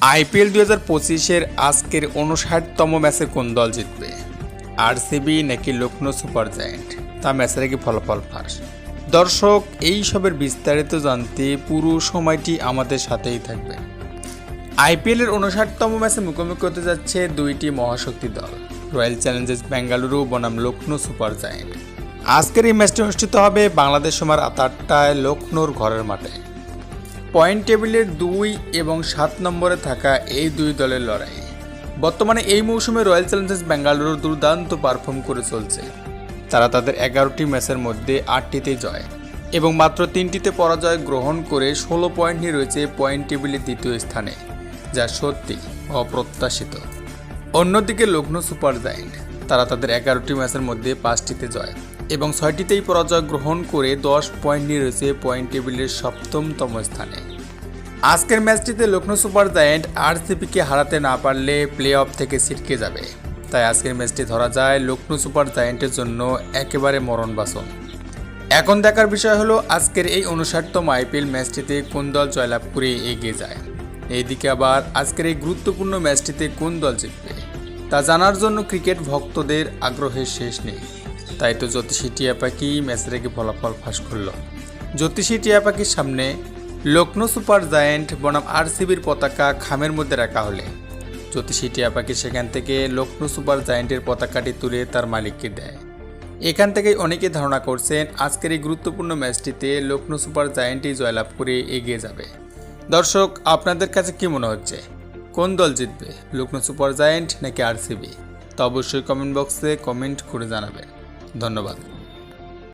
IPL 2025-এর আজকের 59তম ম্যাচে কোন দল জিতবে? আরসিবি নাকি লখনৌ সুপার জায়ান্ট? তা ম্যাচের আগে ফলাফল ফাঁস। দর্শক, এই সবের বিস্তারিত জানতে পুরো সময়টি আমাদের সাথেই থাকবে। আইপিএলের 59তম ম্যাচে মুখোমুখি হতে যাচ্ছে দুইটি মহাশক্তি দল, রয়্যাল চ্যালেঞ্জার্স বেঙ্গালুরু বনাম লখনৌ সুপার জায়ান্ট। আজকের এই ম্যাচটি অনুষ্ঠিত হবে বাংলাদেশ সময় রাত 8টায় লখনৌর ঘরের মাঠে। পয়েন্ট টেবিলের 2 এবং 7 নম্বরে থাকা এই দুই দলের লড়াই। বর্তমানে এই মৌসুমে রয়্যাল চ্যালেঞ্জার্স বেঙ্গালুরু দুর্দান্ত পারফর্ম করে চলছে। তারা তাদের 11টি ম্যাচের মধ্যে 8টিতে জয় এবং মাত্র 3টিতে পরাজয় গ্রহণ করে 16 পয়েন্ট নিয়ে রয়েছে পয়েন্ট টেবিলের দ্বিতীয় স্থানে, যা সত্যি অপ্রত্যাশিত। অন্যদিকে লখনৌ সুপার জায়ান্ট, তারা তাদের 11টি ম্যাচের মধ্যে 5টিতে জয় এবং 6টিতেই পরাজয় গ্রহণ করে 10 পয়েন্ট নিয়ে রয়েছে পয়েন্ট টেবিলের 7তম স্থানে। আজকের ম্যাচটিতে লখনৌ সুপার জায়ান্ট আরসিবিকে হারাতে না পারলে প্লে অফ থেকে ছিটকে যাবে। তাই আজকের ম্যাচটি ধরা যায় লখনৌ সুপার জায়ান্টের জন্য একেবারে মরণ বাসন। এখন দেখার বিষয় হলো আজকের এই 59তম আইপিএল ম্যাচটিতে কোন দল জয়লাভ করে এগিয়ে যায়। এইদিকে আবার আজকের এই গুরুত্বপূর্ণ ম্যাচটিতে কোন দল জিতবে তা জানার জন্য ক্রিকেট ভক্তদের আগ্রহের শেষ নেই। তাই তো জ্যোতিষী টিয়া পাখি ম্যাচের আগে ফলাফল ফাঁস করল। জ্যোতিষী টিয়া পাখির সামনে লখনৌ সুপার জায়ান্ট বনাম আরসিবির পতাকা খামের মধ্যে রাখা হলে জ্যোতিষী টিয়া পাখি সেখান থেকে লখনৌ সুপার জায়ান্টের পতাকাটি তুলে তার মালিককে দেয়। এখান থেকেই অনেকে ধারণা করছেন আজকের এই গুরুত্বপূর্ণ ম্যাচটিতে লখনৌ সুপার জায়ান্টই জয়লাভ করে এগিয়ে যাবে। দর্শক, আপনাদের কাছে কি মনে হচ্ছে, কোন দল জিতবে, লখনৌ সুপার জায়ান্ট নাকি আরসিবি? তা অবশ্যই কমেন্ট বক্সে কমেন্ট করে জানাবেন। ধন্যবাদ।